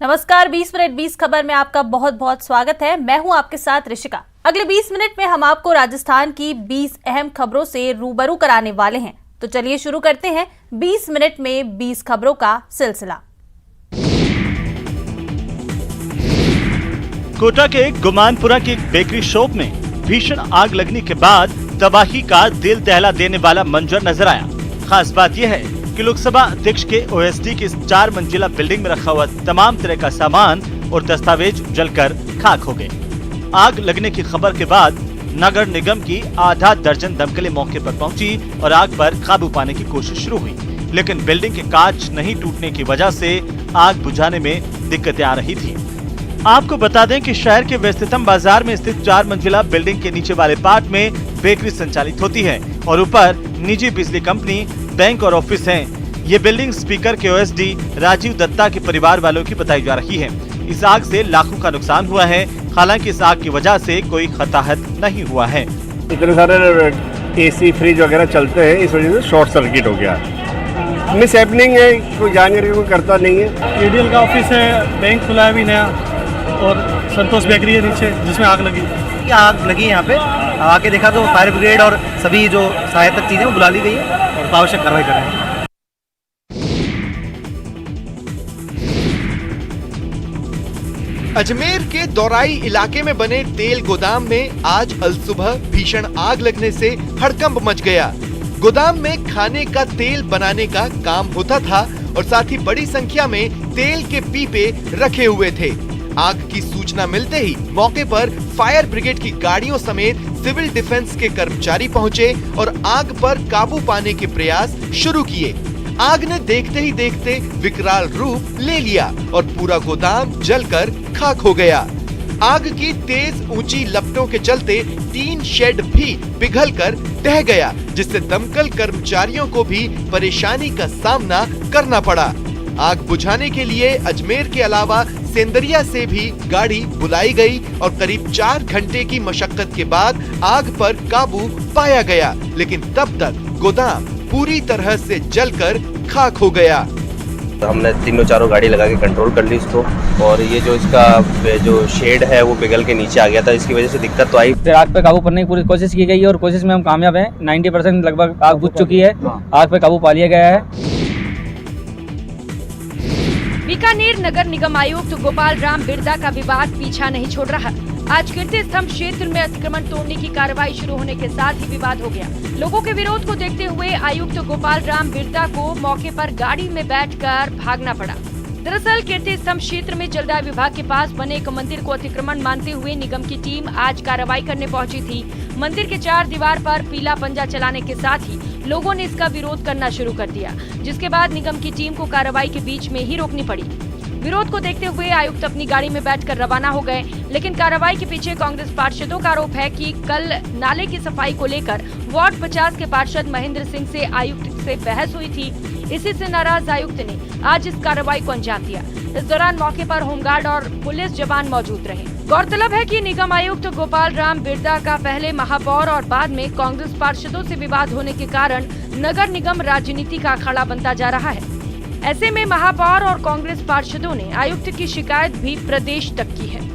नमस्कार, 20 मिनट 20 खबर में आपका बहुत बहुत स्वागत है। मैं हूं आपके साथ ऋषिका। अगले 20 मिनट में हम आपको राजस्थान की 20 अहम खबरों से रूबरू कराने वाले हैं। तो चलिए शुरू करते हैं 20 मिनट में 20 खबरों का सिलसिला। कोटा के गुमानपुरा की एक बेकरी शॉप में भीषण आग लगने के बाद तबाही का दिल दहला देने वाला मंजर नजर आया। खास बात यह है कि लोकसभा अध्यक्ष के ओएसडी की 4 मंजिला बिल्डिंग में रखा हुआ तमाम तरह का सामान और दस्तावेज जलकर खाक हो गए। आग लगने की खबर के बाद नगर निगम की आधा दर्जन दमकलें मौके पर पहुंची और आग पर काबू पाने की कोशिश शुरू हुई, लेकिन बिल्डिंग के कांच नहीं टूटने की वजह से आग बुझाने में दिक्कतें आ रही थी। आपको बता दें कि शहर के व्यस्ततम बाजार में स्थित 4 मंजिला बिल्डिंग के नीचे वाले पार्ट में बेकरी संचालित होती है और ऊपर निजी बिजली कंपनी, बैंक और ऑफिस हैं। ये बिल्डिंग स्पीकर के ओएसडी राजीव दत्ता के परिवार वालों की बताई जा रही है। इस आग से लाखों का नुकसान हुआ है। हालांकि इस आग की वजह से कोई हताहत नहीं हुआ है। इतने सारे एसी फ्रिज वगैरह चलते हैं, इस वजह से शॉर्ट सर्किट हो गया। मिस हैपनिंग है, कोई जानकारी कोई करता नहीं है। एडीएल का ऑफिस है, बैंक खुला है भी नया और संतोष बेकरी है नीचे जिसमें आग लगी। आग लगी यहाँ पे आके देखा तो फायर ब्रिगेड और सभी जो सहायता चीजें वो बुला ली गई है और आवश्यक कार्रवाई कर रहे हैं। अजमेर के दौराई इलाके में बने तेल गोदाम में आज अलसुबह भीषण आग लगने से हड़कंप मच गया। गोदाम में खाने का तेल बनाने का काम होता था और साथ ही बड़ी संख्या में तेल के पीपे रखे हुए थे। आग की सूचना मिलते ही मौके पर फायर ब्रिगेड की गाड़ियों समेत सिविल डिफेंस के कर्मचारी पहुंचे और आग पर काबू पाने के प्रयास शुरू किए। आग ने देखते ही देखते विकराल रूप ले लिया और पूरा गोदाम जलकर खाक हो गया। आग की तेज ऊंची लपटों के चलते टीन शेड भी पिघलकर ढह गया, जिससे दमकल कर्मचारियों को भी परेशानी का सामना करना पड़ा। आग बुझाने के लिए अजमेर के अलावा सेंदरिया से भी गाड़ी बुलाई गई और करीब 4 घंटे की मशक्कत के बाद आग पर काबू पाया गया, लेकिन तब तक गोदाम पूरी तरह से जलकर खाक हो गया। हमने 3-4 गाड़ी लगा के कंट्रोल कर ली इसको और ये जो इसका जो शेड है वो पिघल के नीचे आ गया था, इसकी वजह से दिक्कत तो आई। फिर आग पे काबू करने की पूरी कोशिश की गई और कोशिश में हम कामयाब हैं। 90% लगभग आग बुझ चुकी है। आग पे काबू पा लिया गया है। बीकानेर नगर निगम आयुक्त गोपाल राम बिरदा का विवाद पीछा नहीं छोड़ रहा। आज कीर्ति स्तंभ क्षेत्र में अतिक्रमण तोड़ने की कार्रवाई शुरू होने के साथ ही विवाद हो गया। लोगों के विरोध को देखते हुए आयुक्त गोपाल राम बिरदा को मौके पर गाड़ी में बैठकर भागना पड़ा। दरअसल कीर्ति स्तंभ क्षेत्र में जलदाय विभाग के पास बने एक मंदिर को अतिक्रमण मानते हुए निगम की टीम आज कार्रवाई करने पहुंची थी। मंदिर के 4 दीवार पर पीला पंजा चलाने के साथ ही लोगों ने इसका विरोध करना शुरू कर दिया, जिसके बाद निगम की टीम को कार्रवाई के बीच में ही रोकनी पड़ी। विरोध को देखते हुए आयुक्त अपनी गाड़ी में बैठकर रवाना हो गए, लेकिन कार्रवाई के पीछे कांग्रेस पार्षदों का आरोप है कि कल नाले की सफाई को लेकर वार्ड 50 के पार्षद महेंद्र सिंह से आयुक्त से बहस हुई थी। इसी से नाराज आयुक्त ने आज इस कार्रवाई को अंजाम दिया। इस दौरान मौके पर होमगार्ड और पुलिस जवान मौजूद रहे। गौरतलब है कि निगम आयुक्त गोपाल राम बिरदा का पहले महापौर और बाद में कांग्रेस पार्षदों से विवाद होने के कारण नगर निगम राजनीति का अखाड़ा बनता जा रहा है। ऐसे में महापौर और कांग्रेस पार्षदों ने आयुक्त की शिकायत भी प्रदेश तक की है।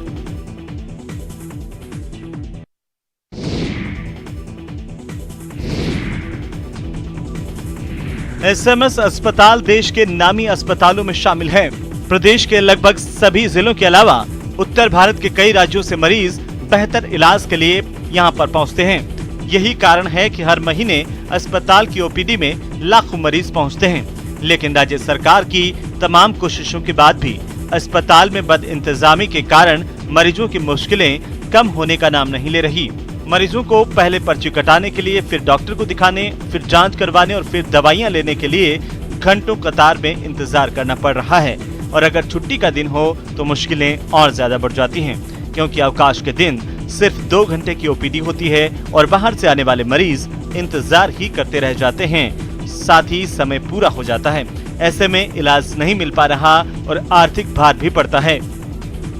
एसएमएस अस्पताल देश के नामी अस्पतालों में शामिल है। प्रदेश के लगभग सभी जिलों के अलावा उत्तर भारत के कई राज्यों से मरीज बेहतर इलाज के लिए यहां पर पहुंचते हैं। यही कारण है कि हर महीने अस्पताल की ओपीडी में लाखों मरीज पहुंचते हैं, लेकिन राज्य सरकार की तमाम कोशिशों के बाद भी अस्पताल में बदइंतजामी के कारण मरीजों की मुश्किलें कम होने का नाम नहीं ले रही। मरीजों को पहले पर्ची कटाने के लिए, फिर डॉक्टर को दिखाने, फिर जांच करवाने और फिर दवाइयां लेने के लिए घंटों कतार में इंतजार करना पड़ रहा है। और अगर छुट्टी का दिन हो तो मुश्किलें और ज्यादा बढ़ जाती हैं, क्योंकि अवकाश के दिन सिर्फ 2 घंटे की ओपीडी होती है और बाहर से आने वाले मरीज इंतजार ही करते रह जाते हैं। साथ ही समय पूरा हो जाता है। ऐसे में इलाज नहीं मिल पा रहा और आर्थिक भार भी पड़ता है।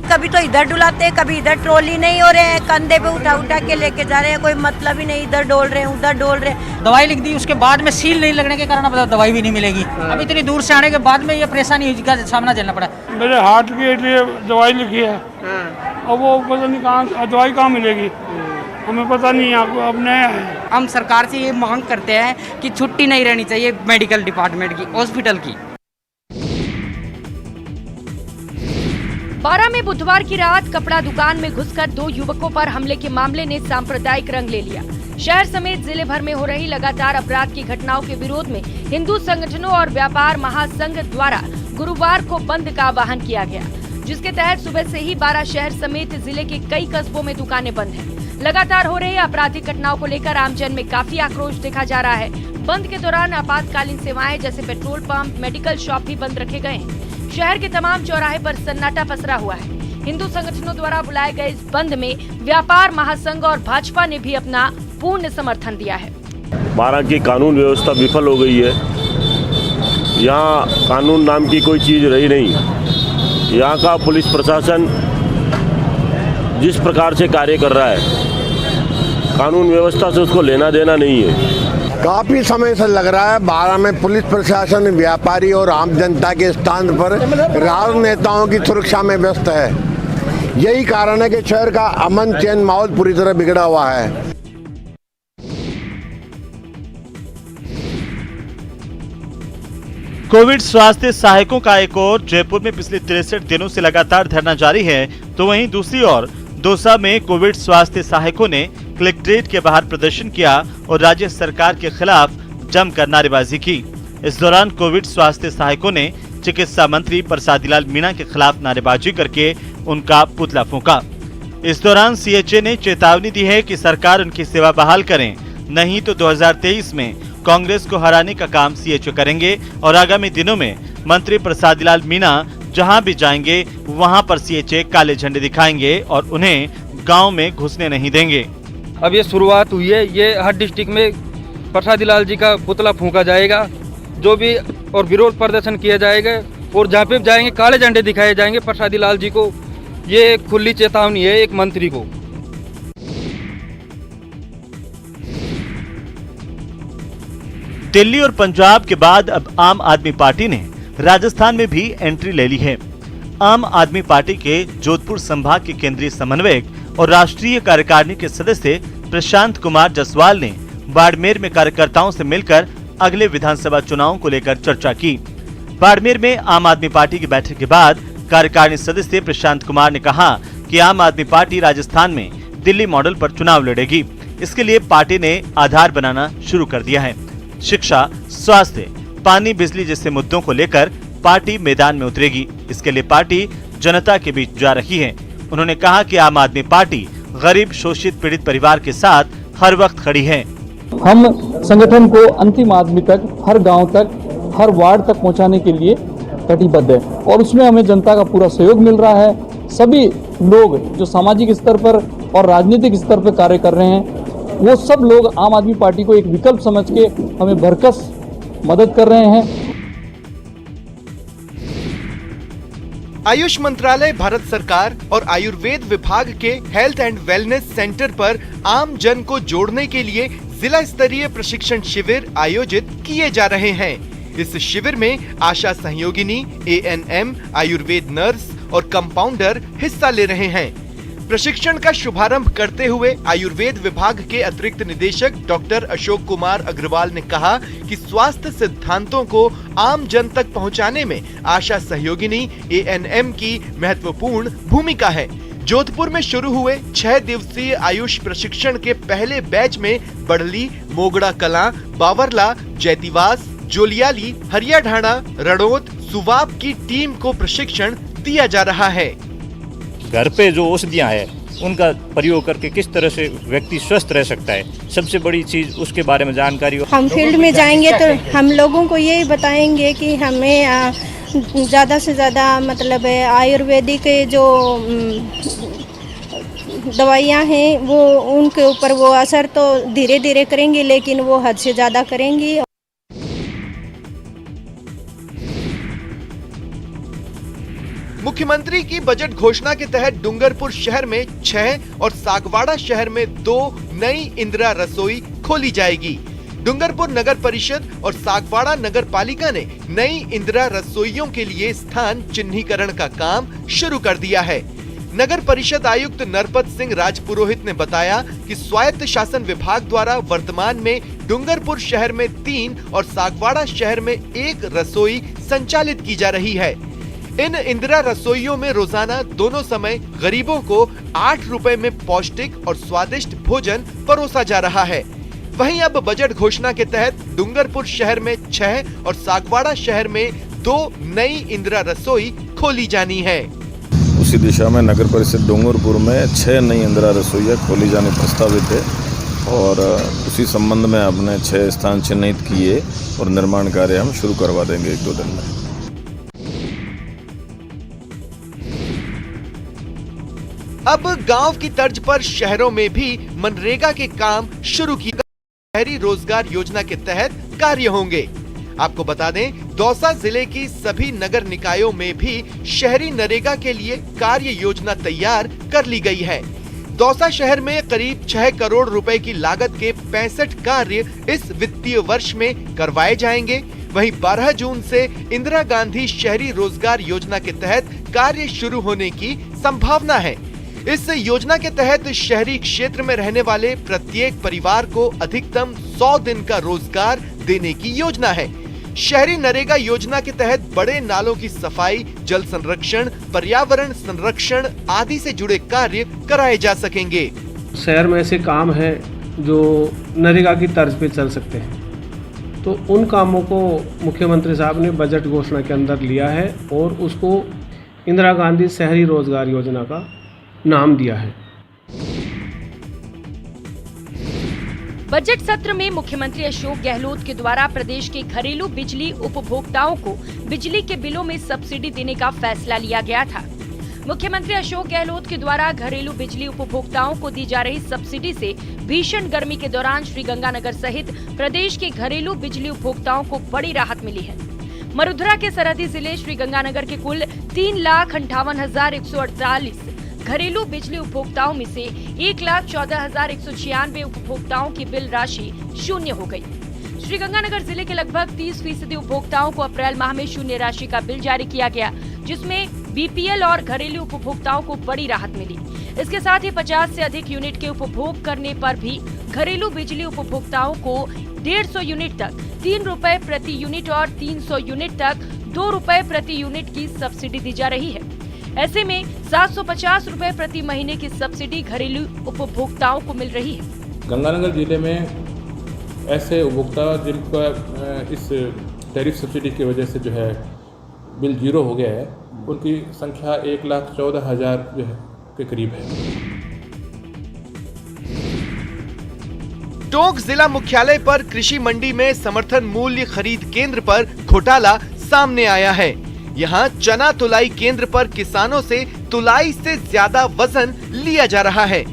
कभी तो इधर डुलाते हैं, कभी इधर ट्रॉली नहीं हो रहे हैं, कंधे पे उठा उठा के लेके जा रहे हैं, कोई मतलब ही नहीं, इधर डोल रहे हैं उधर डोल रहे हैं। दवाई लिख दी, उसके बाद में सील नहीं लगने के कारण अब दवाई भी नहीं मिलेगी। अब इतनी दूर से आने के बाद में ये परेशानी का सामना झेलना पड़ा। मेरे हार्ट के लिए दवाई लिखी है और वो पता नहीं कहाँ दवाई कहाँ मिलेगी, हमें पता नहीं, आपको अब नया है। हम सरकार से ये मांग करते हैं कि छुट्टी नहीं रहनी चाहिए मेडिकल डिपार्टमेंट की, हॉस्पिटल की। 12 में बुधवार की रात कपड़ा दुकान में घुसकर 2 युवकों पर हमले के मामले ने सांप्रदायिक रंग ले लिया। शहर समेत जिले भर में हो रही लगातार अपराध की घटनाओं के विरोध में हिंदू संगठनों और व्यापार महासंघ द्वारा गुरुवार को बंद का आह्वान किया गया, जिसके तहत सुबह से ही 12 शहर समेत जिले के कई कस्बों में दुकानें बंद हैं। लगातार हो रही आपराधिक घटनाओं को लेकर आमजन में काफी आक्रोश देखा जा रहा है। बंद के दौरान आपातकालीन सेवाएं जैसे पेट्रोल पंप, मेडिकल शॉप भी बंद रखे गए हैं। शहर के तमाम चौराहे पर सन्नाटा पसरा हुआ है। हिंदू संगठनों द्वारा बुलाए गए इस बंद में व्यापार महासंघ और भाजपा ने भी अपना पूर्ण समर्थन दिया है। 12 की कानून व्यवस्था विफल हो गई है। यहाँ कानून नाम की कोई चीज़ रही नहीं। यहाँ का पुलिस प्रशासन जिस प्रकार से कार्य कर रहा है, कानून व्यवस्था से उसको लेना देना नहीं है। काफ़ी समय से लग रहा है 12 में पुलिस प्रशासन व्यापारी और आम जनता के स्थान पर राजनेताओं की सुरक्षा में व्यस्त है। यही कारण है कि शहर का अमन चैन माहौल पूरी तरह बिगड़ा हुआ है। कोविड स्वास्थ्य सहायकों का एक और जयपुर में पिछले 63 दिनों से लगातार धरना जारी है, तो वहीं दूसरी ओर दौसा में कोविड स्वास्थ्य सहायकों ने कलेक्ट्रेट के बाहर प्रदर्शन किया और राज्य सरकार के खिलाफ जमकर नारेबाजी की। इस दौरान कोविड स्वास्थ्य सहायकों ने चिकित्सा मंत्री प्रसादीलाल मीणा के खिलाफ नारेबाजी करके उनका पुतला फूंका। इस दौरान सीएचए ने चेतावनी दी है कि सरकार उनकी सेवा बहाल करें, नहीं तो 2023 में कांग्रेस को हराने का काम सीएचए करेंगे और आगामी दिनों में मंत्री प्रसादीलाल मीणा जहां भी जाएंगे वहां पर सीएचए काले झंडे दिखाएंगे और उन्हें गांव में घुसने नहीं देंगे। अब ये शुरुआत हुई है, ये हर डिस्ट्रिक्ट में प्रसादीलाल जी का पुतला फूंका जाएगा, जो भी और विरोध प्रदर्शन किया जाएगा और जहाँ पे जाएंगे काले झंडे दिखाए जाएंगे प्रसादीलाल जी को। ये खुली चेतावनी है एक मंत्री को। दिल्ली और पंजाब के बाद अब आम आदमी पार्टी ने राजस्थान में भी एंट्री ले ली है। आम आदमी पार्टी के जोधपुर संभाग के केंद्रीय समन्वयक और राष्ट्रीय कार्यकारिणी के सदस्य प्रशांत कुमार जसवाल ने बाड़मेर में कार्यकर्ताओं से मिलकर अगले विधानसभा चुनावों को लेकर चर्चा की। बाड़मेर में आम आदमी पार्टी की बैठक के बाद कार्यकारिणी सदस्य प्रशांत कुमार ने कहा कि आम आदमी पार्टी राजस्थान में दिल्ली मॉडल पर चुनाव लड़ेगी। इसके लिए पार्टी ने आधार बनाना शुरू कर दिया है। शिक्षा, स्वास्थ्य, पानी, बिजली जैसे मुद्दों को लेकर पार्टी मैदान में उतरेगी। इसके लिए पार्टी जनता के बीच जा रही है। उन्होंने कहा कि आम आदमी पार्टी गरीब, शोषित, पीड़ित परिवार के साथ हर वक्त खड़ी है। हम संगठन को अंतिम आदमी तक, हर गांव तक, हर वार्ड तक पहुंचाने के लिए कटिबद्ध है और उसमें हमें जनता का पूरा सहयोग मिल रहा है। सभी लोग जो सामाजिक स्तर पर और राजनीतिक स्तर पर कार्य कर रहे हैं, वो सब लोग आम आदमी पार्टी को एक विकल्प समझ के हमें भरकस मदद कर रहे हैं। आयुष मंत्रालय, भारत सरकार और आयुर्वेद विभाग के हेल्थ एंड वेलनेस सेंटर पर आम जन को जोड़ने के लिए जिला स्तरीय प्रशिक्षण शिविर आयोजित किए जा रहे हैं। इस शिविर में आशा सहयोगिनी, ANM, आयुर्वेद नर्स और कंपाउंडर हिस्सा ले रहे हैं। प्रशिक्षण का शुभारंभ करते हुए आयुर्वेद विभाग के अतिरिक्त निदेशक डॉक्टर अशोक कुमार अग्रवाल ने कहा कि स्वास्थ्य सिद्धांतों को आम जन तक पहुंचाने में आशा सहयोगिनी, ANM की महत्वपूर्ण भूमिका है। जोधपुर में शुरू हुए 6 दिवसीय आयुष प्रशिक्षण के पहले बैच में बड़ली, मोगड़ा कलां, बावरला, जैतीवास, जोलियाली, हरियाढाणा, रणोत, सुवाब की टीम को प्रशिक्षण दिया जा रहा है। घर पे जो औषधियाँ हैं उनका प्रयोग करके किस तरह से व्यक्ति स्वस्थ रह सकता है, सबसे बड़ी चीज उसके बारे में जानकारी। हम फील्ड में जाएंगे तो हम लोगों को यही बताएंगे कि हमें ज़्यादा से ज़्यादा मतलब आयुर्वेदिक जो दवाइयाँ हैं वो उनके ऊपर वो असर तो धीरे धीरे करेंगी, लेकिन वो हद से ज़्यादा करेंगी। मुख्यमंत्री की बजट घोषणा के तहत डूंगरपुर शहर में 6 और सागवाड़ा शहर में 2 नई इंदिरा रसोई खोली जाएगी। डूंगरपुर नगर परिषद और सागवाड़ा नगर पालिका ने नई इंदिरा रसोइयों के लिए स्थान चिन्हीकरण का काम शुरू कर दिया है। नगर परिषद आयुक्त नरपत सिंह राजपुरोहित ने बताया कि स्वायत्त शासन विभाग द्वारा वर्तमान में डूंगरपुर शहर में 3 और सागवाड़ा शहर में 1 रसोई संचालित की जा रही है। इन इंदिरा रसोइयों में रोजाना दोनों समय गरीबों को 8 रुपए में पौष्टिक और स्वादिष्ट भोजन परोसा जा रहा है। वहीं अब बजट घोषणा के तहत डूंगरपुर शहर में 6 और सागवाड़ा शहर में 2 नई इंदिरा रसोई खोली जानी है। उसी दिशा में नगर परिषद डूंगरपुर में 6 नई इंदिरा रसोइयाँ खोली जाने प्रस्तावित है और उसी संबंध में हमने 6 स्थान चिन्हित किए और निर्माण कार्य हम शुरू करवा देंगे 1-2 दिन में। अब गांव की तर्ज पर शहरों में भी मनरेगा के काम शुरू किए गए। शहरी रोजगार योजना के तहत कार्य होंगे। आपको बता दें, दौसा जिले की सभी नगर निकायों में भी शहरी नरेगा के लिए कार्य योजना तैयार कर ली गई है। दौसा शहर में करीब 6 करोड़ रुपए की लागत के 65 कार्य इस वित्तीय वर्ष में करवाए जाएंगे। वहीं 12 जून से इंदिरा गांधी शहरी रोजगार योजना के तहत कार्य शुरू होने की संभावना है। इस योजना के तहत शहरी क्षेत्र में रहने वाले प्रत्येक परिवार को अधिकतम 100 दिन का रोजगार देने की योजना है। शहरी नरेगा योजना के तहत बड़े नालों की सफाई, जल संरक्षण, पर्यावरण संरक्षण आदि से जुड़े कार्य कराए जा सकेंगे। शहर में ऐसे काम हैं जो नरेगा की तर्ज पे चल सकते हैं, तो उन कामों को मुख्यमंत्री साहब ने बजट घोषणा के अंदर लिया है और उसको इंदिरा गांधी शहरी रोजगार योजना का नाम दिया है। बजट सत्र में मुख्यमंत्री अशोक गहलोत के द्वारा प्रदेश के घरेलू बिजली उपभोक्ताओं को बिजली के बिलों में सब्सिडी देने का फैसला लिया गया था। मुख्यमंत्री अशोक गहलोत के द्वारा घरेलू बिजली उपभोक्ताओं को दी जा रही सब्सिडी से भीषण गर्मी के दौरान श्रीगंगानगर सहित प्रदेश के घरेलू बिजली उपभोक्ताओं को बड़ी राहत मिली है। मरुधरा के सरहदी जिले श्रीगंगानगर के कुल 3,58,148 घरेलू बिजली उपभोक्ताओं में से 1,14,196 उपभोक्ताओं की बिल राशि शून्य हो गई। श्रीगंगानगर जिले के लगभग 30% उपभोक्ताओं को अप्रैल माह में शून्य राशि का बिल जारी किया गया, जिसमें बीपीएल और घरेलू उपभोक्ताओं को बड़ी राहत मिली। इसके साथ ही 50 से अधिक यूनिट के उपभोग करने पर भी घरेलू बिजली उपभोक्ताओं को 150 यूनिट तक 3 रुपए प्रति यूनिट और 300 यूनिट तक 2 रुपए प्रति यूनिट की सब्सिडी दी जा रही है। ऐसे में 750 रुपए प्रति महीने की सब्सिडी घरेलू उपभोक्ताओं को मिल रही है। गंगानगर जिले में ऐसे उपभोक्ता जिनका इस टैरिफ सब्सिडी की वजह से जो है बिल जीरो हो गया है, उनकी संख्या 1,14,000 जो है के करीब है। टोंक जिला मुख्यालय पर कृषि मंडी में समर्थन मूल्य खरीद केंद्र पर घोटाला सामने आया है। यहाँ चना तुलाई केंद्र पर किसानों से तुलाई से ज्यादा वजन लिया जा रहा है।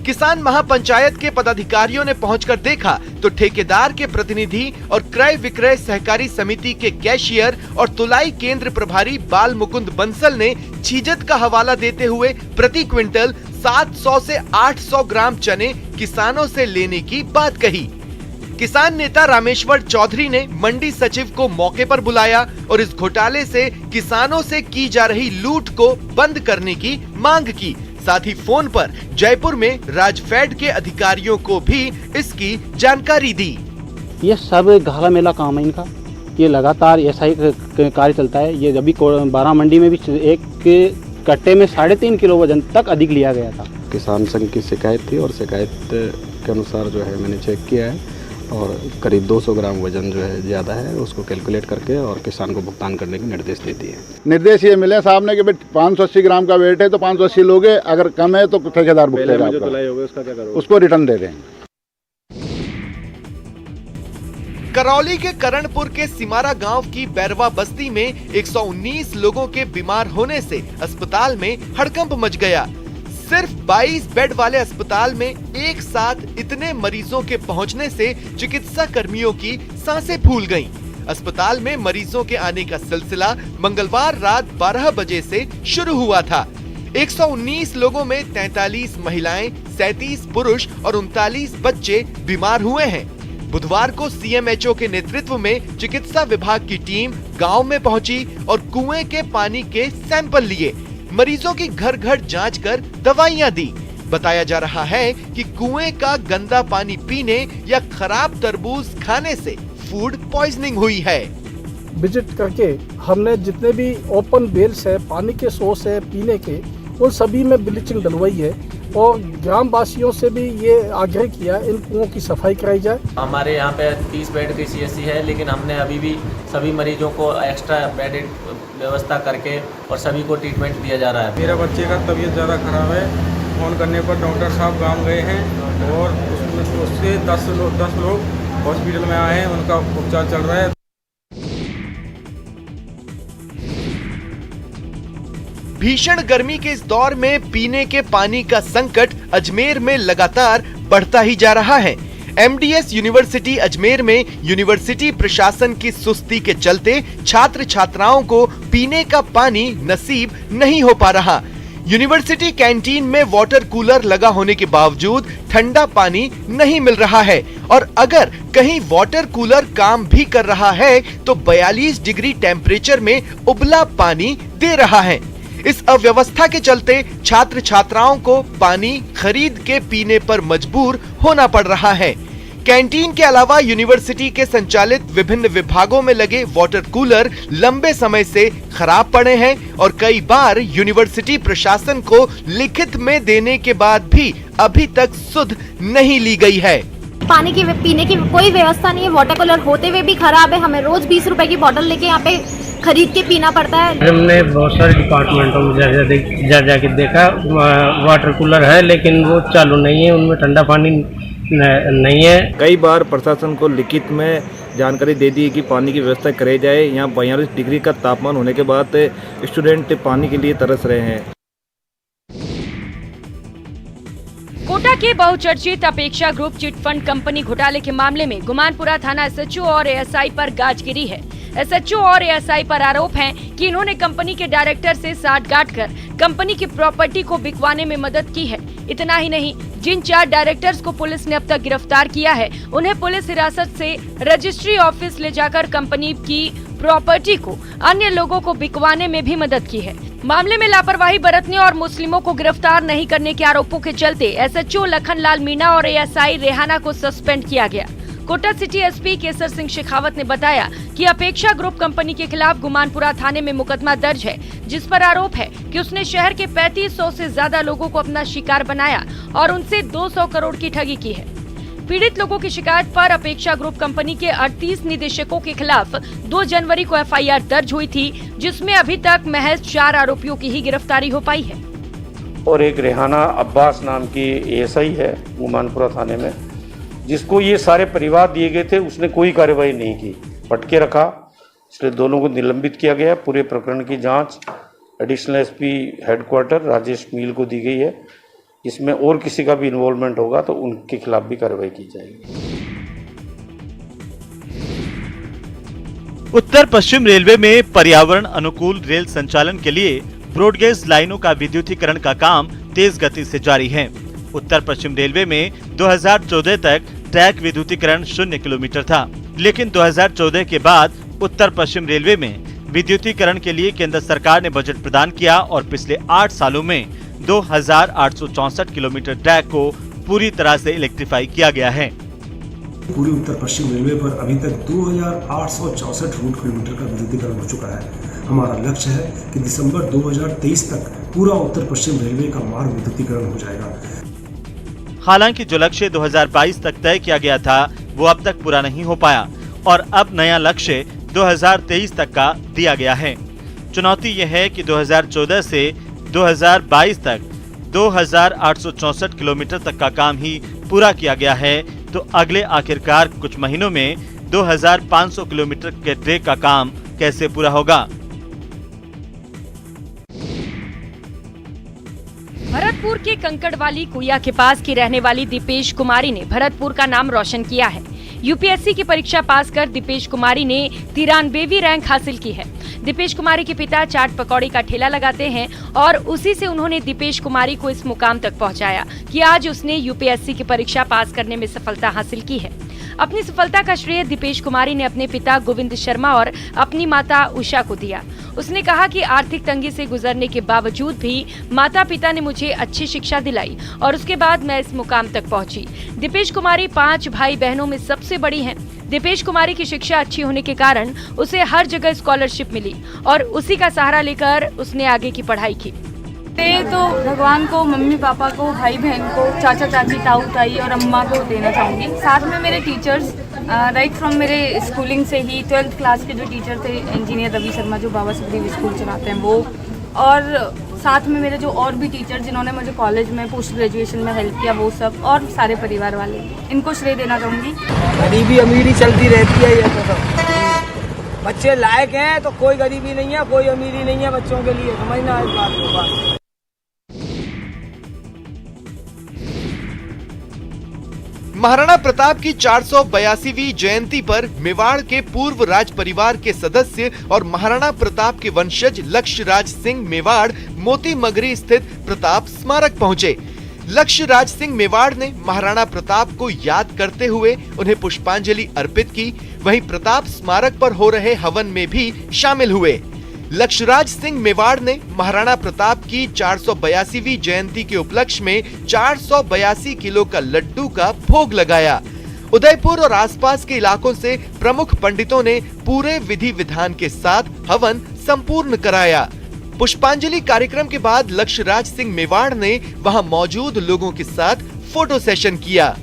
किसान महापंचायत के पदाधिकारियों ने पहुंचकर देखा तो ठेकेदार के प्रतिनिधि और क्रय विक्रय सहकारी समिति के कैशियर और तुलाई केंद्र प्रभारी बाल मुकुंद बंसल ने छीजत का हवाला देते हुए प्रति क्विंटल 700 से 800 ग्राम चने किसानों से लेने की बात कही। किसान नेता रामेश्वर चौधरी ने मंडी सचिव को मौके पर बुलाया और इस घोटाले से किसानों से की जा रही लूट को बंद करने की मांग की। साथ ही फोन पर जयपुर में राजफेड के अधिकारियों को भी इसकी जानकारी दी। ये सब घाला मेला काम है इनका, ये लगातार ऐसा ही कार्य चलता है। ये अभी 12 मंडी में भी एक कट्टे में 3.5 किलो वजन तक अधिक लिया गया था। किसान संघ की शिकायत थी और शिकायत के अनुसार जो है मैंने चेक किया है और करीब 200 ग्राम वजन जो है ज़्यादा है, उसको कैलकुलेट करके और किसान को भुगतान करने के निर्देश दे दिए। निर्देश ये मिले साहब ने कि 580 ग्राम का वेट है तो 580 लोगे, अगर कम है तो ठेकेदार भुगतेगा आपका, उसको रिटर्न दे देंगे। करौली के करणपुर के सिमारा गांव की बैरवा बस्ती में 119 लोगों के बीमार होने से अस्पताल में हड़कंप मच गया। सिर्फ 22 बेड वाले अस्पताल में एक साथ इतने मरीजों के पहुंचने से चिकित्सा कर्मियों की सांसें फूल गईं। अस्पताल में मरीजों के आने का सिलसिला मंगलवार रात 12 बजे से शुरू हुआ था। 119 लोगों में 43 महिलाएं, 37 पुरुष और 39 बच्चे बीमार हुए हैं। बुधवार को सीएमएचओ के नेतृत्व में चिकित्सा विभाग की टीम गांव में पहुंची और कुएं के पानी के सैंपल लिए। मरीजों की घर घर जांच कर दवाइयां दी। बताया जा रहा है कि कुएं का गंदा पानी पीने या खराब तरबूज खाने से फूड पॉइजनिंग हुई है। विजिट करके हमने जितने भी ओपन वेल्स है, पानी के सोर्स है पीने के, उन सभी में ब्लीचिंग डलवाई है और ग्राम वासियों से भी ये आग्रह किया इन कुओं की सफाई कराई जाए। हमारे यहाँ पे 30 बेड की सीएससी है, लेकिन हमने अभी भी सभी मरीजों को एक्स्ट्रा बेड व्यवस्था करके और सभी को ट्रीटमेंट दिया जा रहा है। मेरा बच्चे का तबीयत ज़्यादा खराब है, फ़ोन करने पर डॉक्टर साहब गांव गए हैं और उससे 10 लोग हॉस्पिटल में आए हैं, उनका उपचार चल रहा है। भीषण गर्मी के इस दौर में पीने के पानी का संकट अजमेर में लगातार बढ़ता ही जा रहा है। एमडीएस यूनिवर्सिटी अजमेर में यूनिवर्सिटी प्रशासन की सुस्ती के चलते छात्र छात्राओं को पीने का पानी नसीब नहीं हो पा रहा। यूनिवर्सिटी कैंटीन में वाटर कूलर लगा होने के बावजूद ठंडा पानी नहीं मिल रहा है और अगर कहीं वाटर कूलर काम भी कर रहा है तो 42 डिग्री टेम्परेचर में उबला पानी दे रहा है। इस अव्यवस्था के चलते छात्र छात्राओं को पानी खरीद के पीने पर मजबूर होना पड़ रहा है। कैंटीन के अलावा यूनिवर्सिटी के संचालित विभिन्न विभागों में लगे वाटर कूलर लंबे समय से खराब पड़े हैं और कई बार यूनिवर्सिटी प्रशासन को लिखित में देने के बाद भी अभी तक सुध नहीं ली गई है। पानी की पीने की कोई व्यवस्था नहीं है, वाटर कूलर होते हुए भी खराब है। हमें रोज 20 रुपए की बोतल लेके यहाँ पे खरीद के पीना पड़ता है। हमने बहुत सारे डिपार्टमेंटों में जा के देखा, वाटर कूलर है लेकिन वो चालू नहीं है, उनमें ठंडा पानी नहीं है। कई बार प्रशासन को लिखित में जानकारी दे दी कि पानी की व्यवस्था कराई जाए। यहाँ 42 डिग्री का तापमान होने के बाद स्टूडेंट पानी के लिए तरस रहे हैं। कोटा के बहुचर्चित अपेक्षा ग्रुप चिटफंड कंपनी घोटाले के मामले में गुमानपुरा थाना एसएचओ और एएसआई पर गाज गिरी है। एसएचओ और एएसआई पर आरोप है कि इन्होंने कंपनी के डायरेक्टर से साठगांठ कर कंपनी की प्रॉपर्टी को बिकवाने में मदद की है। इतना ही नहीं, जिन 4 डायरेक्टर्स को पुलिस ने अब तक गिरफ्तार किया है, उन्हें पुलिस हिरासत से रजिस्ट्री ऑफिस ले जाकर कंपनी की प्रॉपर्टी को अन्य लोगों को बिकवाने में भी मदद की है। मामले में लापरवाही बरतने और मुस्लिमों को गिरफ्तार नहीं करने के आरोपों के चलते एसएचओ लखनलाल मीणा और एएसआई रेहाना को सस्पेंड किया गया। कोटा सिटी एसपी केसर सिंह शेखावत ने बताया कि अपेक्षा ग्रुप कंपनी के खिलाफ गुमानपुरा थाने में मुकदमा दर्ज है, जिस पर आरोप है कि उसने शहर के 3500 से ज्यादा लोगों को अपना शिकार बनाया और उनसे 200 करोड़ की ठगी की है। पीड़ित लोगों की शिकायत पर अपेक्षा ग्रुप कंपनी के 38 निदेशकों के खिलाफ 2 जनवरी को एफआईआर दर्ज हुई थी, जिसमें अभी तक महज 4 आरोपियों की ही गिरफ्तारी हो पाई है। और एक रेहाना अब्बास नाम की एएसआई है गुमानपुरा थाने में, जिसको ये सारे परिवार दिए गए थे, उसने कोई कार्रवाई नहीं की, पटके रखा। इसलिए दोनों को निलंबित किया गया। पूरे प्रकरण की जांच एडिशनल एसपी हेडक्वार्टर राजेश मील को दी गई है। इसमें और किसी का भी इन्वॉल्वमेंट होगा तो उनके खिलाफ भी कार्रवाई की जाएगी। उत्तर पश्चिम रेलवे में पर्यावरण अनुकूल रेल संचालन के लिए ब्रॉडगेज लाइनों का विद्युतीकरण का काम तेज गति से जारी है। उत्तर पश्चिम रेलवे में 2014 तक ट्रैक विद्युतीकरण 0 किलोमीटर था, लेकिन 2014 के बाद उत्तर पश्चिम रेलवे में विद्युतीकरण के लिए केंद्र सरकार ने बजट प्रदान किया और पिछले 8 सालों में 2864 किलोमीटर ट्रैक को पूरी तरह से इलेक्ट्रीफाई किया गया है। पूरी उत्तर पश्चिम रेलवे पर अभी तक 2864 रूट किलोमीटर का विद्युतीकरण हो चुका है। हमारा लक्ष्य है कि दिसंबर 2023 तक पूरा उत्तर पश्चिम रेलवे का मार्ग विद्युतीकरण हो जाएगा। हालांकि जो लक्ष्य 2022 तक तय किया गया था वो अब तक पूरा नहीं हो पाया और अब नया लक्ष्य 2023 तक का दिया गया है। चुनौती यह है कि 2014 से 2022 तक 2864 किलोमीटर तक का काम ही पूरा किया गया है, तो अगले आखिरकार कुछ महीनों में 2500 किलोमीटर के ट्रैक का काम कैसे पूरा होगा। भरतपुर के कंकड़वाली कुइया के पास की रहने वाली दीपेश कुमारी ने भरतपुर का नाम रोशन किया है। यूपीएससी की परीक्षा पास कर दीपेश कुमारी ने 93वीं रैंक हासिल की है। दीपेश कुमारी के पिता चाट पकौड़ी का ठेला लगाते हैं और उसी से उन्होंने दीपेश कुमारी को इस मुकाम तक पहुंचाया कि आज उसने यूपीएससी की परीक्षा पास करने में सफलता हासिल की है। अपनी सफलता का श्रेय दीपेश कुमारी ने अपने पिता गोविंद शर्मा और अपनी माता उषा को दिया। उसने कहा कि आर्थिक तंगी से गुजरने के बावजूद भी माता पिता ने मुझे अच्छी शिक्षा दिलाई और उसके बाद मैं इस मुकाम तक पहुंची। दीपेश कुमारी 5 भाई बहनों में सबसे बड़ी हैं। दीपेश कुमारी की शिक्षा अच्छी होने के कारण उसे हर जगह स्कॉलरशिप मिली और उसी का सहारा लेकर उसने आगे की पढ़ाई की। तो भगवान को, मम्मी पापा को, भाई बहन को, चाचा चाची, ताऊ ताई और अम्मा को देना चाहूँगी। साथ में मेरे टीचर्स राइट फ्रॉम मेरे स्कूलिंग से ही 12th क्लास के जो टीचर थे इंजीनियर रवि शर्मा जो बाबा सुखदेव स्कूल चलाते हैं वो, और साथ में मेरे जो और भी टीचर जिन्होंने मुझे कॉलेज में पोस्ट ग्रेजुएशन में हेल्प किया वो सब, और सारे परिवार वाले, इनको श्रेय देना चाहूँगी। गरीबी अमीरी चलती रहती है, ये तो सब बच्चे लायक हैं तो कोई गरीबी नहीं है, कोई अमीरी नहीं है बच्चों के लिए, समझना इस बात को। महाराणा प्रताप की 482वीं जयंती पर मेवाड़ के पूर्व राज परिवार के सदस्य और महाराणा प्रताप के वंशज लक्ष्य राज सिंह मेवाड़ मोती मगरी स्थित प्रताप स्मारक पहुंचे। लक्ष्य राज सिंह मेवाड़ ने महाराणा प्रताप को याद करते हुए उन्हें पुष्पांजलि अर्पित की। वहीं प्रताप स्मारक पर हो रहे हवन में भी शामिल हुए। लक्ष्यराज सिंह मेवाड़ ने महाराणा प्रताप की 482वीं जयंती के उपलक्ष्य में 482 किलो का लड्डू का भोग लगाया। उदयपुर और आसपास के इलाकों से प्रमुख पंडितों ने पूरे विधि विधान के साथ हवन संपूर्ण कराया। पुष्पांजलि कार्यक्रम के बाद लक्ष्यराज सिंह मेवाड़ ने वहां मौजूद लोगों के साथ फोटो सेशन किया।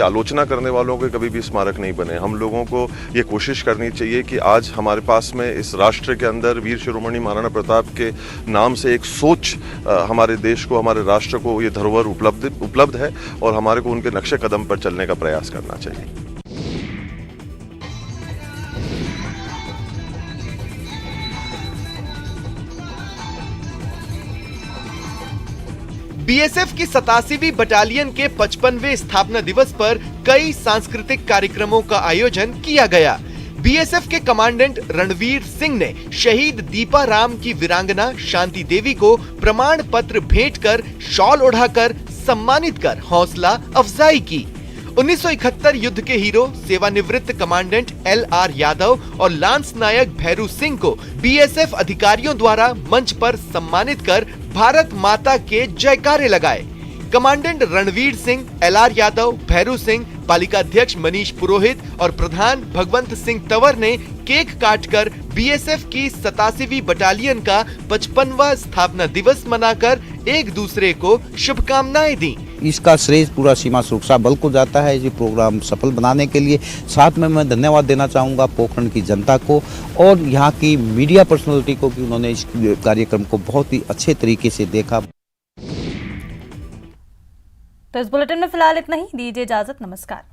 आलोचना करने वालों के कभी भी स्मारक नहीं बने। हम लोगों को ये कोशिश करनी चाहिए कि आज हमारे पास में इस राष्ट्र के अंदर वीर शिरोमणि महाराणा प्रताप के नाम से एक सोच हमारे देश को, हमारे राष्ट्र को ये धरोहर उपलब्ध है और हमारे को उनके नक्शे कदम पर चलने का प्रयास करना चाहिए। बीएसएफ की 87वीं बटालियन के 55वें स्थापना दिवस पर कई सांस्कृतिक कार्यक्रमों का आयोजन किया गया। बीएसएफ के कमांडेंट रणवीर सिंह ने शहीद दीपा राम की वीरांगना शांति देवी को प्रमाण पत्र भेंट कर शॉल ओढ़ाकर सम्मानित कर हौसला अफजाई की। 1971 युद्ध के हीरो सेवानिवृत्त कमांडेंट LR यादव और लांस नायक भैरू सिंह को बीएसएफ अधिकारियों द्वारा मंच पर सम्मानित कर भारत माता के जयकारे लगाए। कमांडेंट रणवीर सिंह, LR यादव, भैरू सिंह, पालिका अध्यक्ष मनीष पुरोहित और प्रधान भगवंत सिंह तंवर ने केक काटकर बीएसएफ की 87वीं बटालियन का 55वां स्थापना दिवस मनाकर एक दूसरे को शुभकामनाएं दी। इसका श्रेय पूरा सीमा सुरक्षा बल को जाता है ये प्रोग्राम सफल बनाने के लिए। साथ में मैं धन्यवाद देना चाहूँगा पोखरण की जनता को और यहाँ की मीडिया पर्सनालिटी को कि उन्होंने इस कार्यक्रम को बहुत ही अच्छे तरीके से देखा। तो इस बुलेटिन में फिलहाल इतना ही, दीजिए इजाजत, नमस्कार।